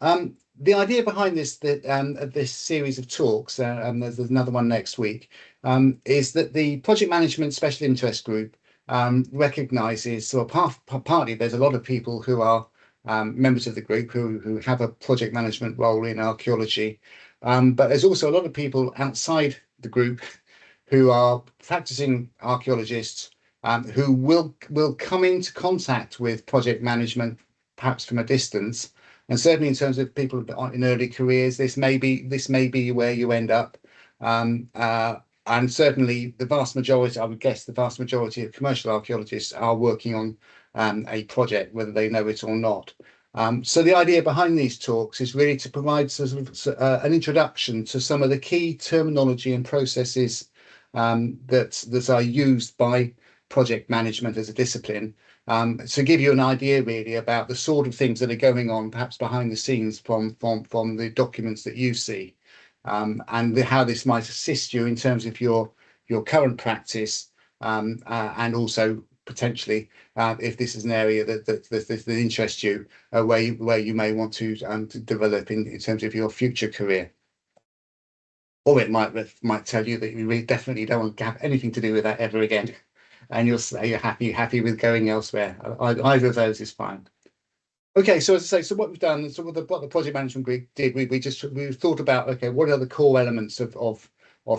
The idea behind this series of talks, there's another one next week, is that the project management special interest group recognises, so partly there's a lot of people who are members of the group who have a project management role in archaeology, but there's also a lot of people outside the group who are practicing archaeologists who will come into contact with project management perhaps from a distance. And certainly in terms of people in early careers, this may be where you end up. And certainly the vast majority, I would guess the vast majority of commercial archaeologists are working on a project, whether they know it or not. So the idea behind these talks is really to provide sort of an introduction to some of the key terminology and processes that are used by project management as a discipline, to give you an idea really about the sort of things that are going on perhaps behind the scenes from the documents that you see, and how this might assist you in terms of your current practice, and also potentially if this is an area that interests you, where you may want to develop in terms of your future career. Or it might tell you that you really definitely don't want to have anything to do with that ever again, and you're happy with going elsewhere. Either of those is fine. Okay, so as I say, so what we've done, so what the project management group did, we thought about, okay, what are the core elements of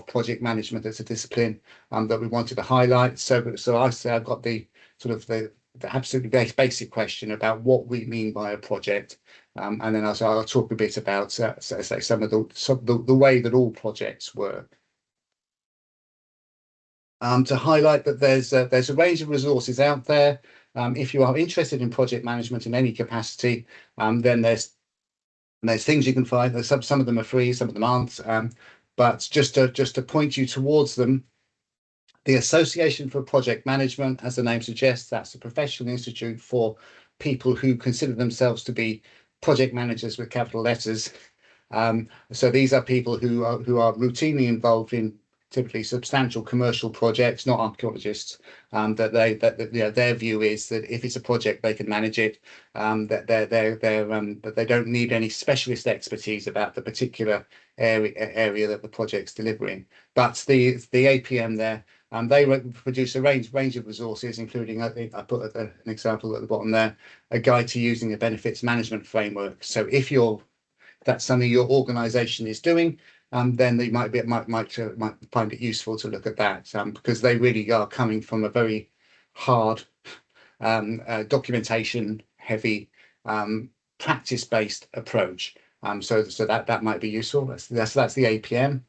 project management as a discipline that we wanted to highlight. So I say I've got the sort of the absolutely basic question about what we mean by a project, and then I'll talk a bit about some of the way that all projects work. To highlight that there's a range of resources out there. If you are interested in project management in any capacity, then there's things you can find. Some of them are free, some of them aren't. But just to point you towards them, the Association for Project Management, as the name suggests, that's a professional institute for people who consider themselves to be project managers with capital letters. So these are people who are routinely involved in typically substantial commercial projects, not archaeologists. That their view is that if it's a project, they can manage it. That they don't need any specialist expertise about the particular area that the project's delivering. But the APM there, they produce a range of resources, including, I think I put an example at the bottom there, a guide to using a benefits management framework. So if that's something your organisation is doing, then they might find it useful to look at that, because they really are coming from a very hard, documentation heavy, practice-based approach. So that might be useful. That's the APM.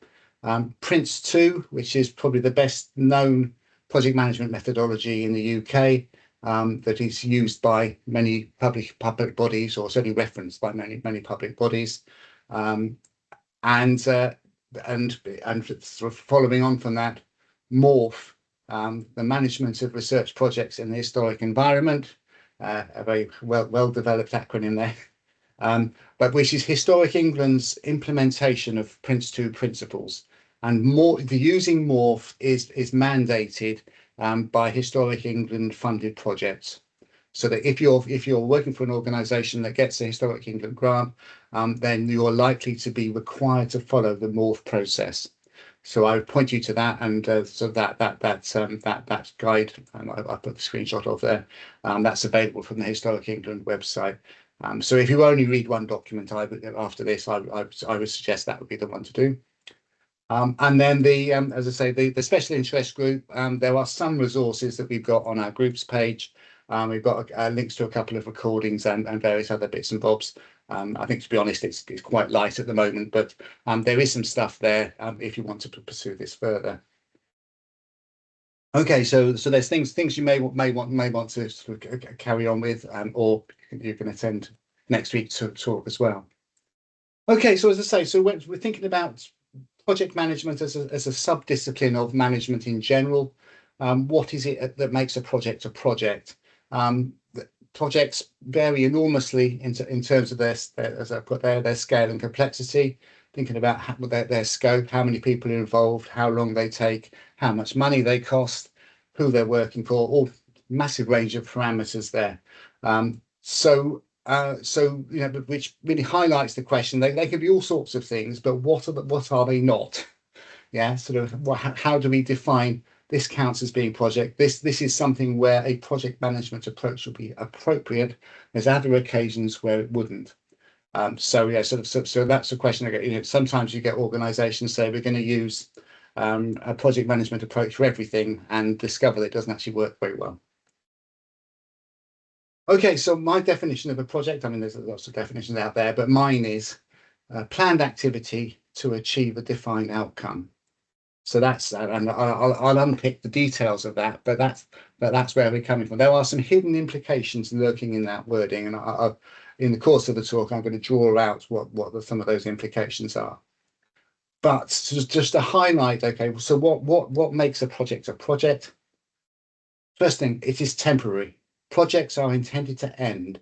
Prince 2, which is probably the best known project management methodology in the UK, that is used by many public bodies, or certainly referenced by many public bodies. And sort of following on from that, MORPH, the management of research projects in the historic environment, a very well developed acronym there, but which is Historic England's implementation of Prince 2 principles. And using MORPH is mandated by Historic England funded projects. So that if you're working for an organisation that gets a Historic England grant, then you're likely to be required to follow the MORPH process. So I would point you to that, and so that guide, I put the screenshot of there. That's available from the Historic England website. So if you only read one document after this, I would suggest that would be the one to do. And then as I say, the special interest group, there are some resources that we've got on our groups page. We've got links to a couple of recordings and various other bits and bobs. I think, to be honest, it's quite light at the moment, but there is some stuff there if you want to pursue this further. Okay, so there's things you may want to sort of carry on with, or you can attend next week's talk as well. Okay, so as I say, so we're thinking about project management as a sub-discipline of management in general. What is it that makes a project a project? Projects vary enormously in terms of their, as I put there, their scale and complexity. Thinking about their scope, how many people are involved, how long they take, how much money they cost, who they're working for, all massive range of parameters there. So so which really highlights the question. They can be all sorts of things, but what are they not? Yeah, sort of how do we define this counts as being project? This is something where a project management approach will be appropriate. There's other occasions where it wouldn't. So yeah, so that's a question. I get, sometimes you get organisations say we're going to use a project management approach for everything, and discover that it doesn't actually work very well. Okay, so my definition of a project, I mean, there's lots of definitions out there, but mine is planned activity to achieve a defined outcome. So that's, and I'll unpick the details of that, but that's where we're coming from. There are some hidden implications lurking in that wording, and in the course of the talk, I'm going to draw out what some of those implications are. But just to highlight, okay, so what makes a project a project? First thing, it is temporary. Projects are intended to end.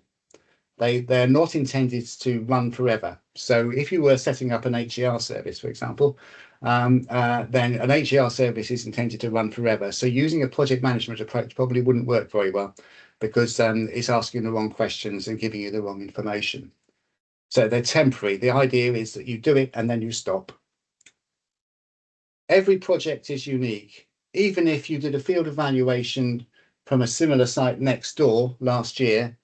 They're not intended to run forever. So if you were setting up an HER service, for example, then an HER service is intended to run forever. So using a project management approach probably wouldn't work very well, because it's asking the wrong questions and giving you the wrong information. So they're temporary. The idea is that you do it and then you stop. Every project is unique. Even if you did a field evaluation from a similar site next door last year,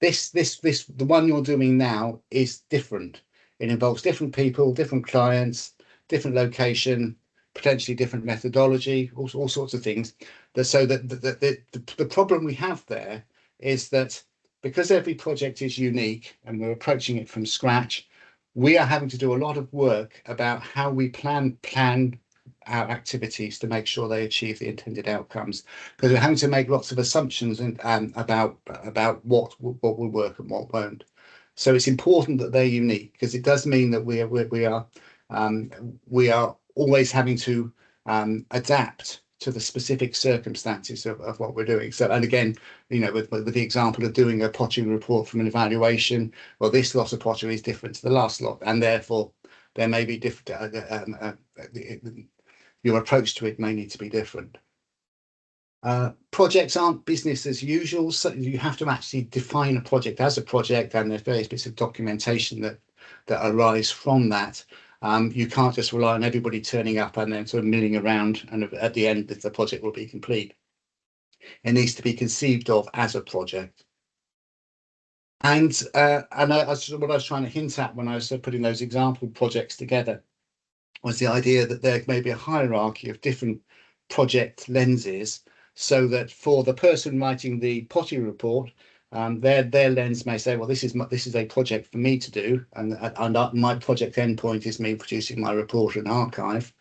the one you're doing now is different. It involves different people, different clients, different location, potentially different methodology, all sorts of things. So that the problem we have there is that because every project is unique and we're approaching it from scratch, we are having to do a lot of work about how we plan our activities to make sure they achieve the intended outcomes, because we're having to make lots of assumptions about what will work and what won't. So it's important that they're unique, because it does mean that we are always having to adapt to the specific circumstances of what we're doing. So, and again, with the example of doing a pottery report from an evaluation, well, this lot of pottery is different to the last lot, and therefore there may be different. Your approach to it may need to be different. Projects aren't business as usual, so you have to actually define a project as a project, and there's various bits of documentation that arise from that. You can't just rely on everybody turning up and then sort of milling around, and at the end the project will be complete. It needs to be conceived of as a project. And what I was trying to hint at when I was putting those example projects together was the idea that there may be a hierarchy of different project lenses, so that for the person writing the pottery report, their lens may say, well, this is a project for me to do, and my project endpoint is me producing my report and archive.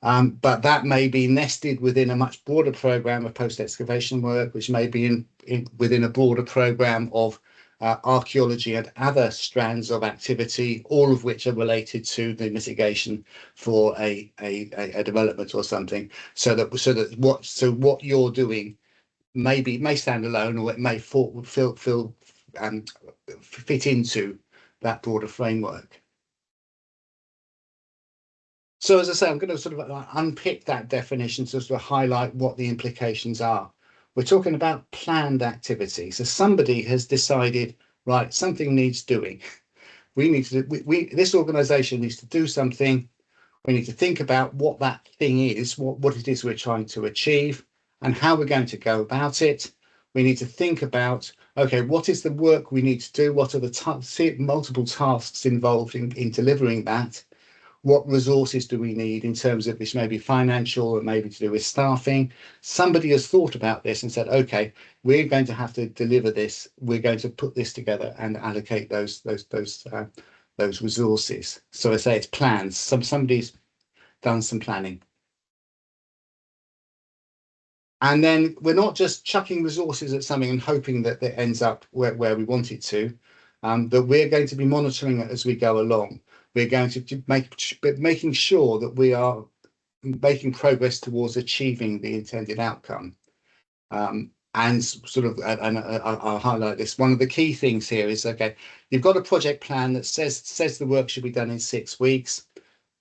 But that may be nested within a much broader program of post-excavation work, which may be within a broader program of archaeology and other strands of activity, all of which are related to the mitigation for a development or something. So what you're doing may stand alone, or it may fit into that broader framework. So as I say, I'm going to sort of unpick that definition to sort of highlight what the implications are. We're talking about planned activity. So somebody has decided, right, something needs doing. This organization needs to do something. We need to think about what that thing is, what it is we're trying to achieve, and how we're going to go about it. We need to think about, okay, what is the work we need to do? What are the multiple tasks involved in delivering that? What resources do we need in terms of this, maybe financial or maybe to do with staffing? Somebody has thought about this and said, okay, we're going to have to deliver this. We're going to put this together and allocate those resources. So I say it's plans. Somebody's done some planning. And then we're not just chucking resources at something and hoping that it ends up where we want it to, but we're going to be monitoring it as we go along. We're going to making sure that we are making progress towards achieving the intended outcome. And sort of, and I'll highlight this. One of the key things here is, okay, you've got a project plan that says the work should be done in 6 weeks.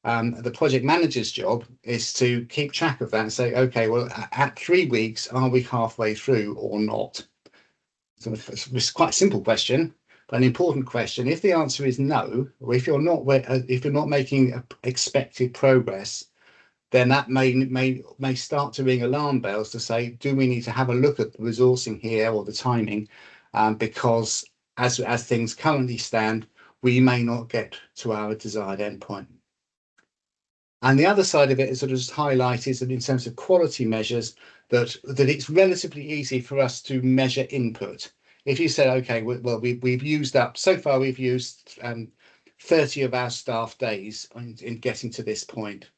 The project manager's job is to keep track of that and say, okay, well, at 3 weeks, are we halfway through or not? So it's quite a simple question, But an important question, if the answer is no, or if you're not making expected progress, then that may start to ring alarm bells to say, do we need to have a look at the resourcing here or the timing? Because as things currently stand, we may not get to our desired endpoint. And the other side of it is sort of just highlighted that in terms of quality measures, that it's relatively easy for us to measure input. If you said, okay, well, we've used up, so far we've used 30 of our staff days in getting to this point.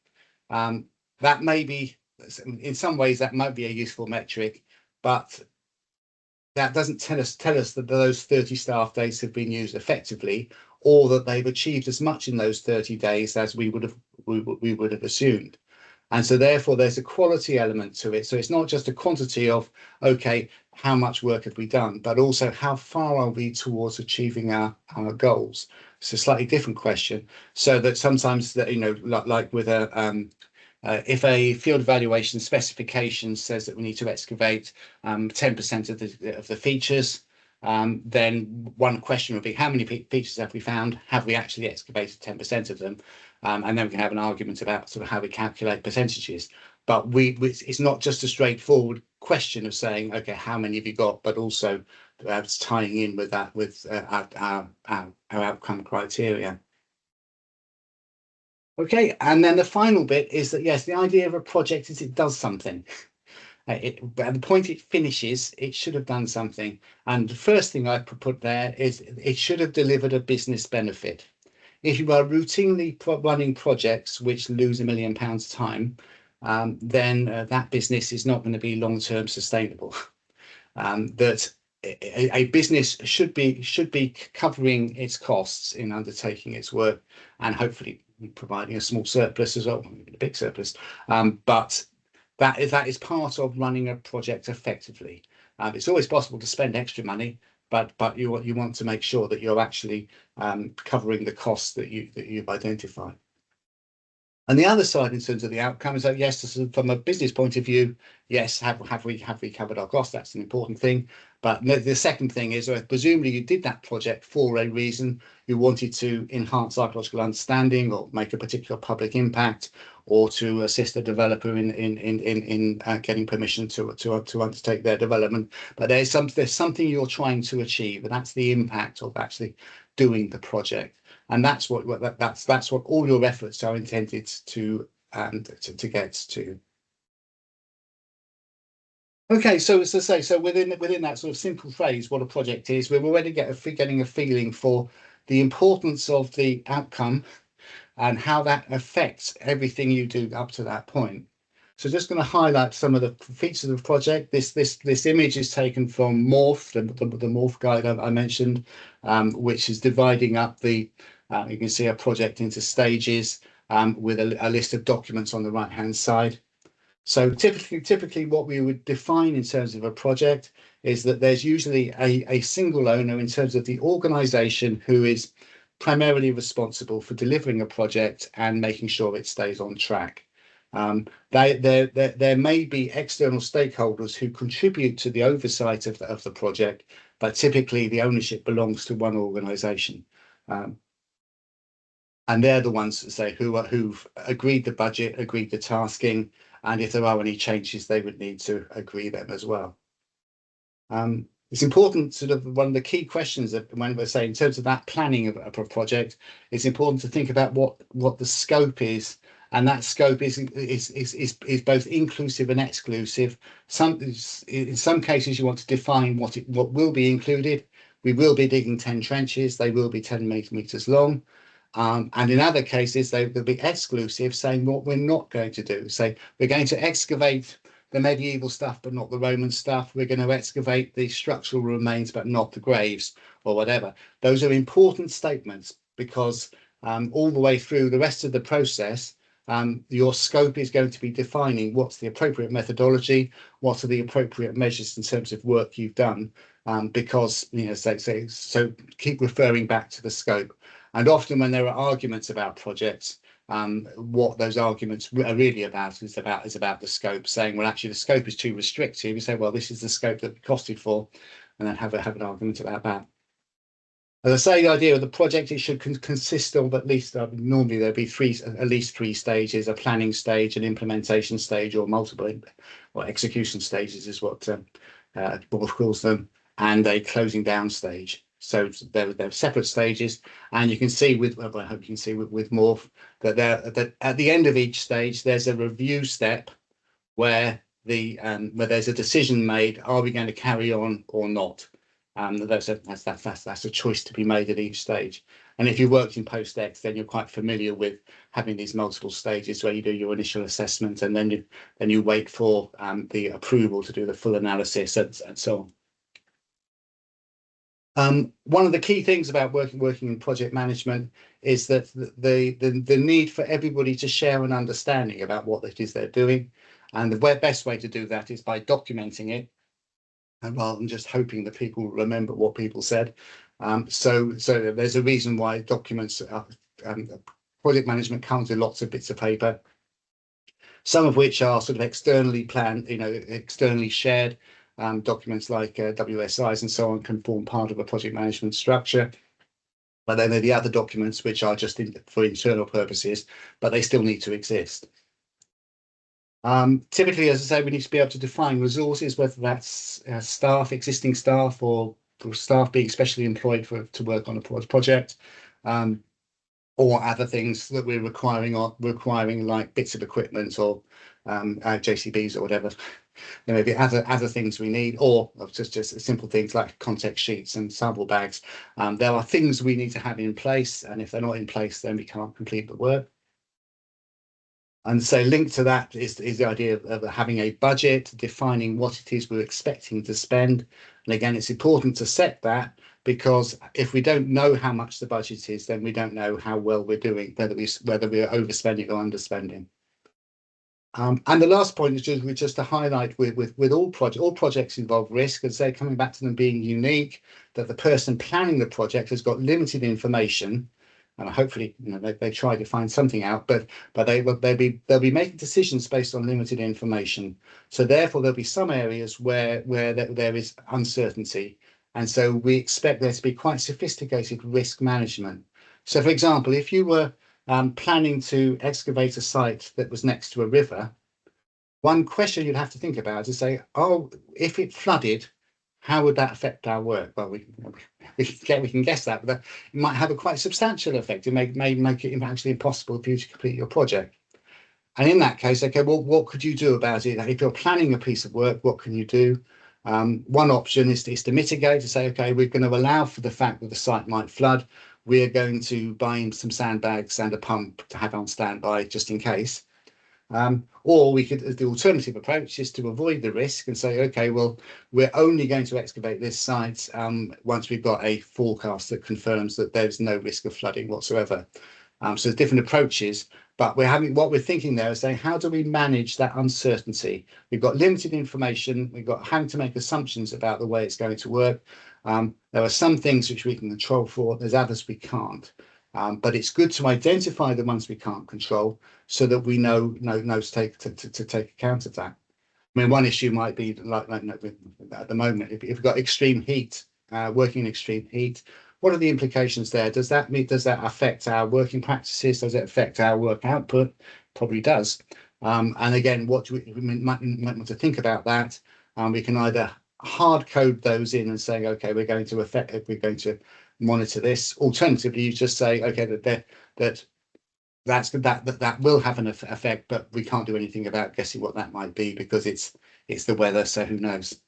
That may be, in some ways, that might be a useful metric, but that doesn't tell us that those 30 staff days have been used effectively, or that they've achieved as much in those 30 days as we would have assumed. And so therefore there's a quality element to it. So it's not just a quantity of, okay, how much work have we done, but also how far are we towards achieving our goals. It's a slightly different question. So that sometimes that, you know, like with a if a field evaluation specification says that we need to excavate 10% of the features, then one question would be, how many features have we found? Have we actually excavated 10% of them? And then we can have an argument about sort of how we calculate percentages. But it's not just a straightforward question of saying, okay, how many have you got, but also tying in with that with our outcome criteria. Okay, and then the final bit is that, yes, the idea of a project is it does something. At the point it finishes, it should have done something. And the first thing I put there is it should have delivered a business benefit. If you are routinely running projects which lose £1 million time, then that business is not going to be long-term sustainable. That a business should be covering its costs in undertaking its work, and hopefully providing a small surplus as well, a big surplus. But that is part of running a project effectively. It's always possible to spend extra money, but you want to make sure that you're actually covering the costs that you've identified. And the other side in terms of the outcome is that, yes, from a business point of view, yes, have we covered our costs? That's an important thing. But the second thing is, presumably you did that project for a reason. You wanted to enhance psychological understanding, or make a particular public impact, or to assist a developer in getting permission to undertake their development. But there's something you're trying to achieve, and that's the impact of actually doing the project. And that's what all your efforts are intended to get to. Okay, so as I say, so within that sort of simple phrase, what a project is, we're already getting a feeling for the importance of the outcome and how that affects everything you do up to that point. So just going to highlight some of the features of the project. This image is taken from Morph, the Morph guide I mentioned, which is dividing up the you can see a project into stages with a list of documents on the right-hand side. So typically what we would define in terms of a project is that there's usually a single owner in terms of the organization who is primarily responsible for delivering a project and making sure it stays on track. There may be external stakeholders who contribute to the oversight of the project, but typically the ownership belongs to one organization. And they're the ones that say who've agreed the budget, agreed the tasking, and if there are any changes, they would need to agree them as well. It's important, sort of one of the key questions that when we're saying in terms of that planning of a project, it's important to think about what the scope is, and that scope is both inclusive and exclusive. In some cases, you want to define what will be included. We will be digging 10 trenches. They will be 10 meters long. And in other cases, they'll be exclusive, saying what we're not going to do. So we're going to excavate the medieval stuff, but not the Roman stuff. We're going to excavate the structural remains, but not the graves or whatever. Those are important statements because all the way through the rest of the process, your scope is going to be defining what's the appropriate methodology, what are the appropriate measures in terms of work you've done, because, you know, so keep referring back to the scope. And often when there are arguments about projects, what those arguments are really about is about the scope, saying, well, actually the scope is too restrictive. You say, well, this is the scope that we costed for, and then have an argument about that. As I say, the idea of the project, it should consist of at least, normally there'll be at least three stages: a planning stage, an implementation stage, or multiple, or execution stages is what Bob calls them, and a closing down stage. So they're separate stages, and you can see with, well, I hope you can see with Morph that that at the end of each stage there's a review step where where there's a decision made: are we going to carry on or not? That's a choice to be made at each stage. And if you worked in post-ex, then you're quite familiar with having these multiple stages where you do your initial assessment, and then you wait for the approval to do the full analysis, and so on. One of the key things about working in project management is that the need for everybody to share an understanding about what it is they're doing, and the best way to do that is by documenting it, and rather than just hoping that people remember what people said. So there's a reason why documents, project management comes with lots of bits of paper, some of which are sort of externally planned, externally shared. Documents like WSIs and so on can form part of a project management structure. But then there are the other documents which are just for internal purposes, but they still need to exist. Typically, as I say, we need to be able to define resources, whether that's staff, existing staff, or staff being specially employed to work on a project, or other things that we're requiring, like bits of equipment or JCBs or whatever. There may be other things we need, or just simple things like context sheets and sample bags. There are things we need to have in place, and if they're not in place, then we can't complete the work. And so linked to that is the idea of having a budget, defining what it is we're expecting to spend. And again, it's important to set that, because if we don't know how much the budget is, then we don't know how well we're doing, whether we're overspending or underspending. And the last point is just to highlight with all projects involve risk, and say, coming back to them being unique, that the person planning the project has got limited information, and hopefully they try to find something out, but they'll be making decisions based on limited information. So therefore there'll be some areas where there is uncertainty, and so we expect there to be quite sophisticated risk management. So for example, if you were planning to excavate a site that was next to a river, one question you'd have to think about is say, oh, if it flooded, how would that affect our work? Well, we can guess that, but it might have a quite substantial effect. It may make it actually impossible for you to complete your project. And in that case, okay, well, what could you do about it? If you're planning a piece of work, what can you do? One option is to mitigate, to say, okay, we're going to allow for the fact that the site might flood. We're going to buy in some sandbags and a pump to have on standby just in case. Or the alternative approach is to avoid the risk and say, okay, well, we're only going to excavate this site once we've got a forecast that confirms that there's no risk of flooding whatsoever. So there's different approaches, but what we're thinking there is saying, how do we manage that uncertainty? We've got limited information. We've got having to make assumptions about the way it's going to work. There are some things which we can control for. There's others we can't. But it's good to identify the ones we can't control, so that we know to take account of that. I mean, one issue might be like at the moment, if you've got extreme heat, working in extreme heat, what are the implications there? Does that affect our working practices? Does it affect our work output? Probably does. And again, what we might want to think about that. We can either hard code those in and saying, okay, we're going to monitor this. Alternatively, you just say, okay, that will have an effect, but we can't do anything about guessing what that might be, because it's the weather, so who knows.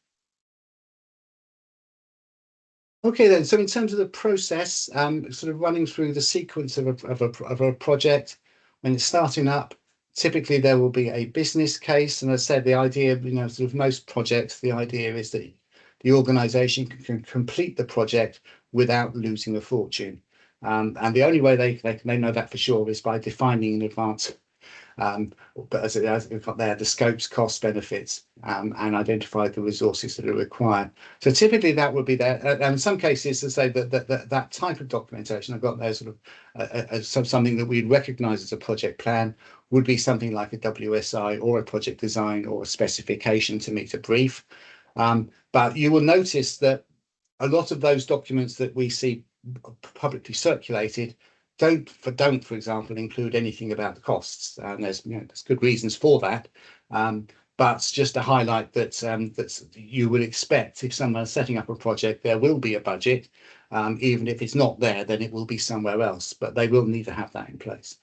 Okay, then, so in terms of the process, sort of running through the sequence of a project, when it's starting up, typically there will be a business case. And as I said, the idea, sort of most projects, the idea is that the organization can complete the project without losing a fortune. And the only way they know that for sure is by defining in advance, but as we've got there, the scopes, costs, benefits, and identify the resources that are required. So typically that would be there. And in some cases, to say that type of documentation I've got there, sort of something that we'd recognise as a project plan, would be something like a WSI or a project design or a specification to meet a brief. But you will notice that a lot of those documents that we see publicly circulated don't, for example, include anything about the costs. And there's good reasons for that. But just to highlight that that you would expect if someone's setting up a project, there will be a budget. Even if it's not there, then it will be somewhere else. But they will need to have that in place.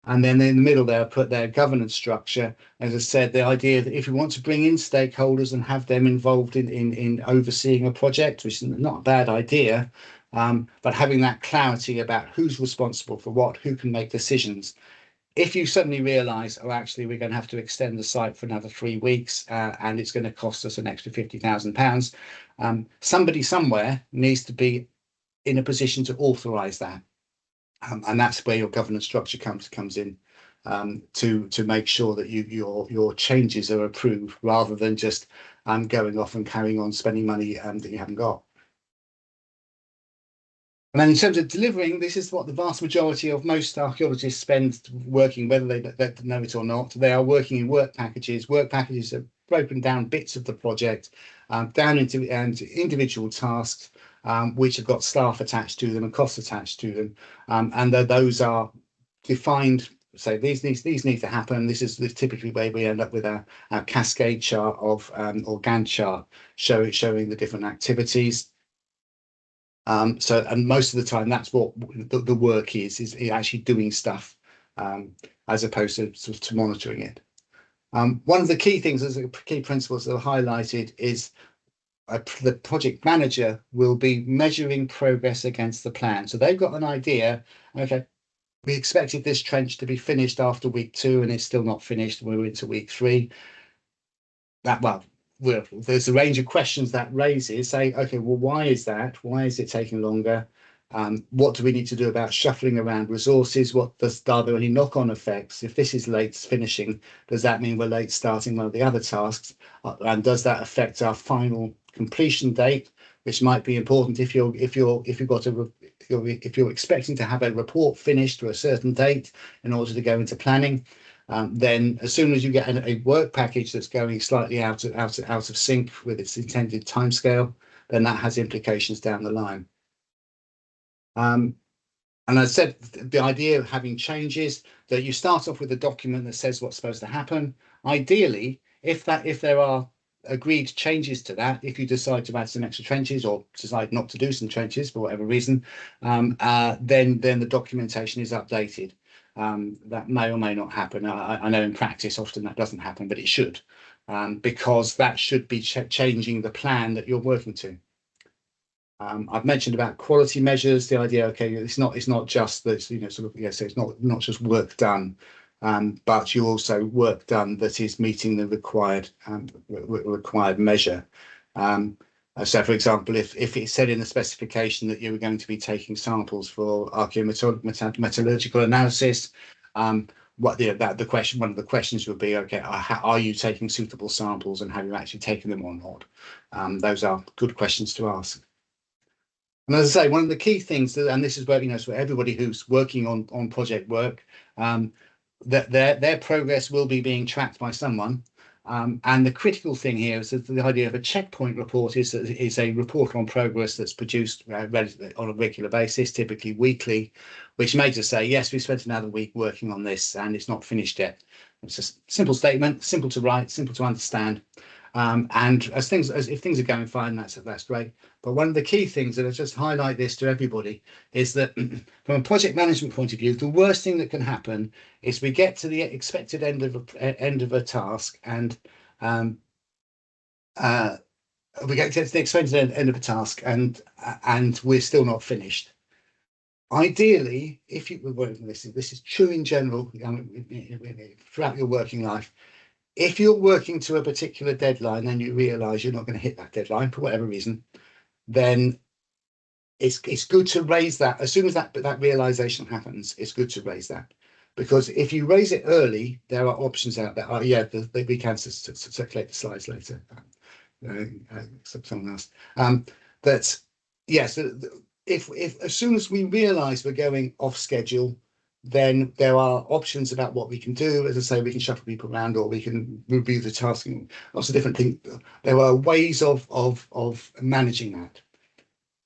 And then in the middle there, put their governance structure. As I said, the idea that if you want to bring in stakeholders and have them involved in overseeing a project, which is not a bad idea, but having that clarity about who's responsible for what, who can make decisions. If you suddenly realise, oh, actually, we're going to have to extend the site for another 3 weeks, and it's going to cost us an extra £50,000, somebody somewhere needs to be in a position to authorise that. And that's where your governance structure comes in, to make sure that your changes are approved rather than just going off and carrying on spending money that you haven't got. And then in terms of delivering, this is what the vast majority of most archaeologists spend working, whether they know it or not. They are working in work packages. Work packages are broken down bits of the project, down into individual tasks, which have got staff attached to them and costs attached to them. And those are defined. So these need to happen. This is typically where we end up with our cascade chart of or Gantt chart showing the different activities. And most of the time, that's what the work is actually doing stuff, as opposed to sort of to monitoring it. One of the key things, as a key principles that are highlighted, is the project manager will be measuring progress against the plan. So they've got an idea. Okay, we expected this trench to be finished after week 2, and it's still not finished. We're into week 3. There's a range of questions that raises. Say, okay, well, why is that? Why is it taking longer? What do we need to do about shuffling around resources? Are there any knock-on effects? If this is late finishing, does that mean we're late starting one of the other tasks? And does that affect our final completion date, which might be important if you're expecting to have a report finished to a certain date in order to go into planning? Then as soon as you get a work package that's going slightly out of sync with its intended timescale, then that has implications down the line. And I said the idea of having changes, that you start off with a document that says what's supposed to happen. Ideally, if there are agreed changes to that, if you decide to add some extra trenches or decide not to do some trenches for whatever reason, then the documentation is updated. That may or may not happen. I know in practice often that doesn't happen, but it should, because that should be changing the plan that you're working to. I've mentioned about quality measures, the idea, okay, it's not just that, so it's not just work done, but you also work done that is meeting the required measure. So, for example, if it said in the specification that you were going to be taking samples for archaeometallurgical analysis, one of the questions would be, okay, are you taking suitable samples, and have you actually taken them or not? Those are good questions to ask. And as I say, one of the key things, and this is where, for everybody who's working on project work, that their progress will be being tracked by someone. And the critical thing here is that the idea of a checkpoint report is a report on progress that's produced on a regular basis, typically weekly, which makes us say, yes, we spent another week working on this and it's not finished yet. It's a simple statement, simple to write, simple to understand. And if things are going fine, that's great. But one of the key things that I just highlight this to everybody is that from a project management point of view, the worst thing that can happen is we get to the expected end of a task, and we get to the expected end of a task, and we're still not finished. Ideally, this is true in general, throughout your working life. If you're working to a particular deadline and you realise you're not going to hit that deadline for whatever reason, then it's good to raise that. As soon as that realisation happens, it's good to raise that, because if you raise it early, there are options out there. We can circulate the slides later. Someone else. That yes, if as soon as we realise we're going off schedule, then there are options about what we can do. As I say, we can shuffle people around, or we can review the tasking. Lots of different things. There are ways of managing that.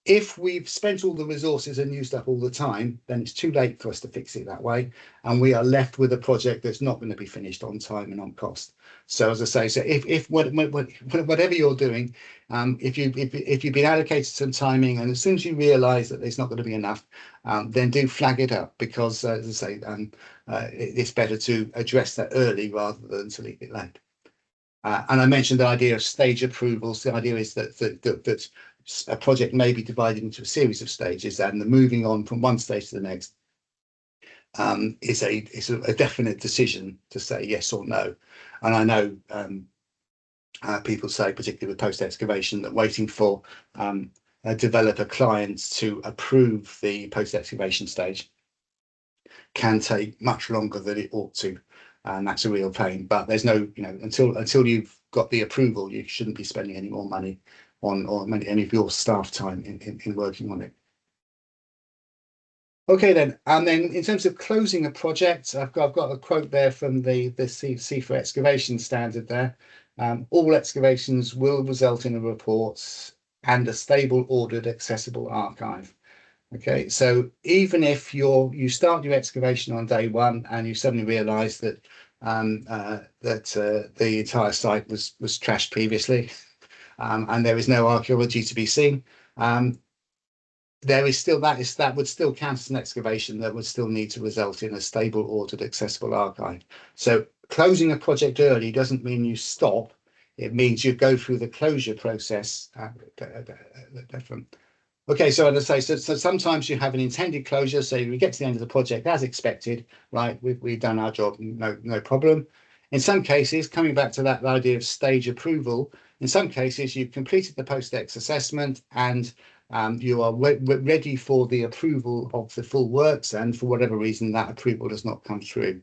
If we've spent all the resources and used up all the time, then it's too late for us to fix it that way, and we are left with a project that's not going to be finished on time and on cost. So as I say, so if whatever you're doing, if you've been allocated some timing, and as soon as you realise that there's not going to be enough, then do flag it up, because as I say, it's better to address that early rather than to leave it late. And I mentioned the idea of stage approvals. The idea is that a project may be divided into a series of stages, and the moving on from one stage to the next is a definite decision to say yes or no. And I know people say, particularly with post excavation, that waiting for a developer clients to approve the post excavation stage can take much longer than it ought to, and that's a real pain. But there's no, until you've got the approval, you shouldn't be spending any more money on any of your staff time in working on it. Okay, then, and then in terms of closing a project, I've got a quote there from the C for excavation standard there. All excavations will result in a report and a stable, ordered, accessible archive. Okay, so even if you start your excavation on day one and you suddenly realise that the entire site was trashed previously, and there is no archaeology to be seen, there is still that would still count as an excavation that would still need to result in a stable, ordered, accessible archive. So closing a project early doesn't mean you stop. It means you go through the closure process. Okay, so as I say, so sometimes you have an intended closure, so we get to the end of the project as expected, right? We've done our job, no problem. In some cases, coming back to that idea of stage approval, in some cases you've completed the post-ex assessment and you are ready for the approval of the full works, and for whatever reason that approval does not come through.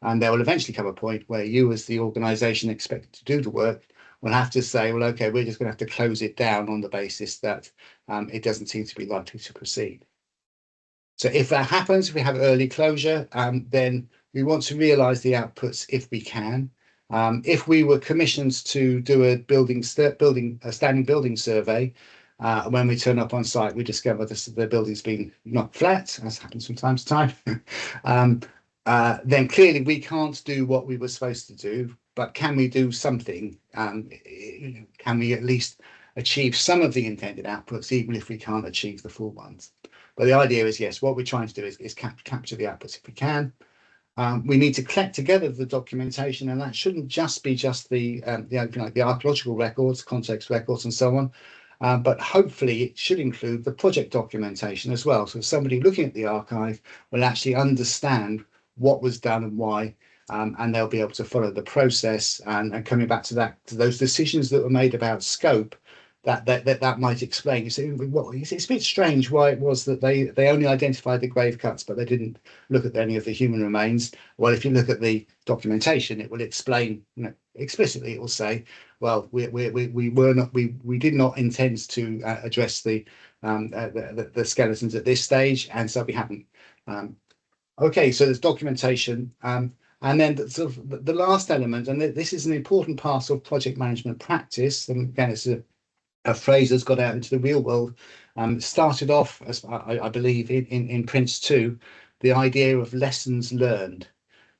And there will eventually come a point where you, as the organisation expected to do the work, will have to say, well, okay, we're just going to have to close it down on the basis that it doesn't seem to be likely to proceed. So if that happens, if we have early closure, then we want to realise the outputs if we can. If we were commissioned to do a standing building survey, when we turn up on site, we discover the building's been knocked flat, as happens from time to time. Then clearly we can't do what we were supposed to do, but can we do something? Can we at least achieve some of the intended outputs, even if we can't achieve the full ones? But the idea is, yes, what we're trying to do is capture the outputs if we can. We need to collect together the documentation, and that shouldn't just be the archaeological records, context records, and so on. But hopefully it should include the project documentation as well. So somebody looking at the archive will actually understand what was done and why, and they'll be able to follow the process. And coming back to those decisions that were made about scope, that might explain. You see, it's a bit strange why it was that they only identified the grave cuts, but they didn't look at any of the human remains. Well, if you look at the documentation, it will explain, explicitly. It will say, well, we did not intend to address the skeletons at this stage, and so we haven't. Okay, so there's documentation, and then the last element, and this is an important part of project management practice. And again, it's a phrase that's got out into the real world. Started off, as I believe, in Prince 2, the idea of lessons learned.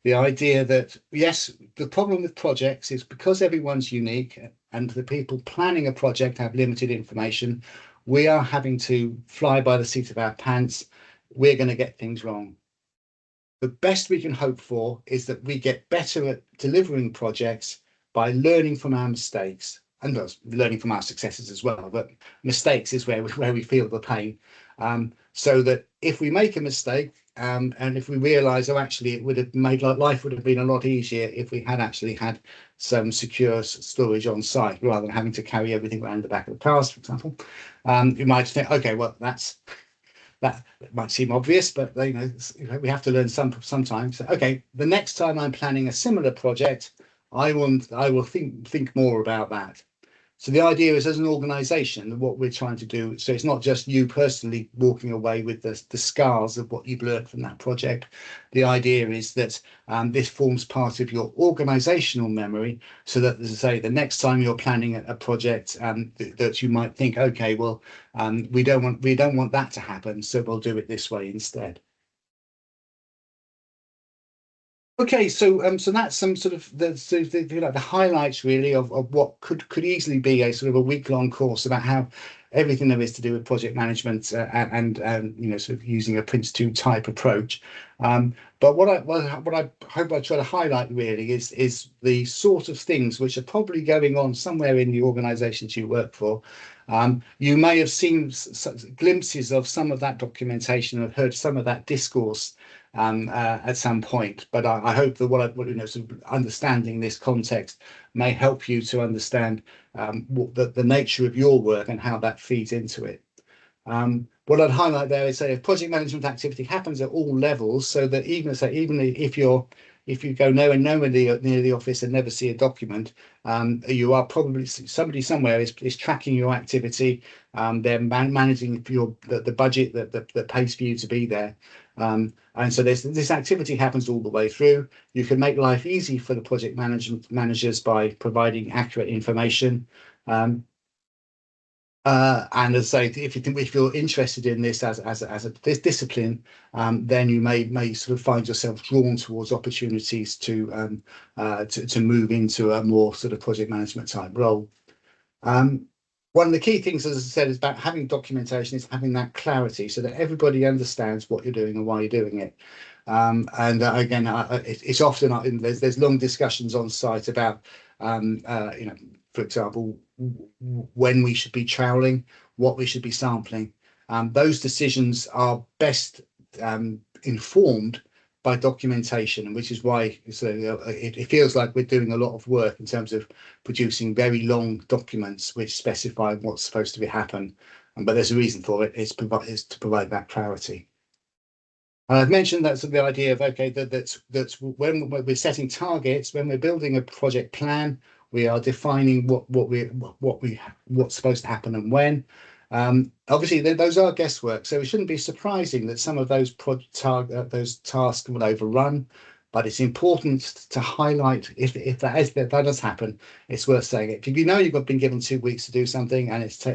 The idea that, yes, the problem with projects is because everyone's unique and the people planning a project have limited information, we are having to fly by the seat of our pants. We're going to get things wrong. The best we can hope for is that we get better at delivering projects by learning from our mistakes, and learning from our successes as well. But mistakes is where we feel the pain. So that if we make a mistake, and if we realise, oh, actually, it would have made life would have been a lot easier if we had actually had some secure storage on site rather than having to carry everything around the back of the cars, for example. You might think, okay, well, that might seem obvious, but we have to learn sometimes. Okay, the next time I'm planning a similar project, I will think more about that. So the idea is, as an organisation, what we're trying to do, so it's not just you personally walking away with the scars of what you've learned from that project. The idea is that this forms part of your organisational memory, so that, as I say, the next time you're planning a project, that you might think, okay, well, we don't want that to happen, so we'll do it this way instead. Okay, so that's some sort of the highlights really of what could easily be a sort of a week-long course about how everything there is to do with project management, and sort of using a Prince2 type approach. But what I hope I try to highlight really is the sort of things which are probably going on somewhere in the organisations you work for. You may have seen glimpses of some of that documentation, and heard some of that discourse at some point. But I hope that sort of understanding this context may help you to understand what the nature of your work and how that feeds into it. What I'd highlight there is, say, if project management activity happens at all levels, so that even if you go nowhere near the office and never see a document, you are probably, somebody somewhere is tracking your activity. They're managing the budget that pays for you to be there. And so this activity happens all the way through. You can make life easy for the project management managers by providing accurate information. And as I say, if you're interested in this as this discipline, then you may sort of find yourself drawn towards opportunities to move into a more sort of project management type role. One of the key things, as I said, is about having documentation, is having that clarity so that everybody understands what you're doing and why you're doing it. And again, it's often there's long discussions on site about for example, when we should be troweling, what we should be sampling. Those decisions are best informed by documentation, which is why it feels like we're doing a lot of work in terms of producing very long documents which specify what's supposed to be happen. But there's a reason for it. It's to provide that clarity. And I've mentioned that's the idea of, okay, that's when we're setting targets, when we're building a project plan, we are defining what's supposed to happen and when. Obviously, those are guesswork, so it shouldn't be surprising that some of those tasks will overrun. But it's important to highlight if that does happen, it's worth saying it. If you know you've been given 2 weeks to do something and it's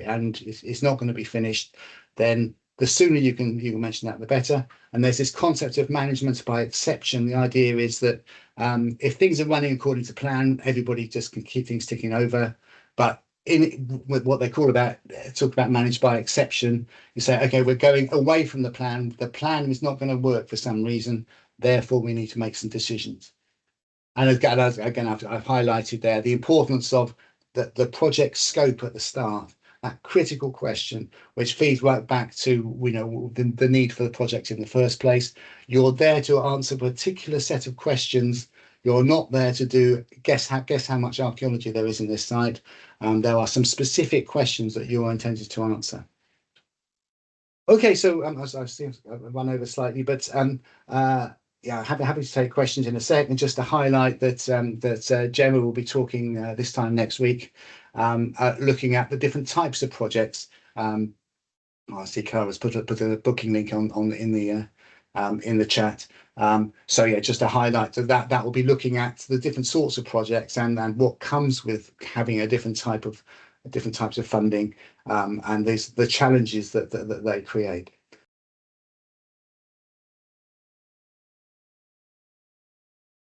not going to be finished, then the sooner you can mention that, the better. And there's this concept of management by exception. The idea is that if things are running according to plan, everybody just can keep things ticking over. But with what they talk about managed by exception, you say, okay, we're going away from the plan. The plan is not going to work for some reason. Therefore, we need to make some decisions. And again, I've highlighted there the importance of the project scope at the start, that critical question, which feeds right back to the need for the project in the first place. You're there to answer a particular set of questions. You're not there to guess how much archaeology there is in this site. There are some specific questions that you are intended to answer. Okay, so I've run over slightly, but yeah, happy to take questions in a second. Just to highlight that Gemma will be talking this time next week, looking at the different types of projects. I see Cara's put a booking link on in the chat. So yeah, just to highlight that will be looking at the different sorts of projects and what comes with having a different types of funding, and the challenges that they create.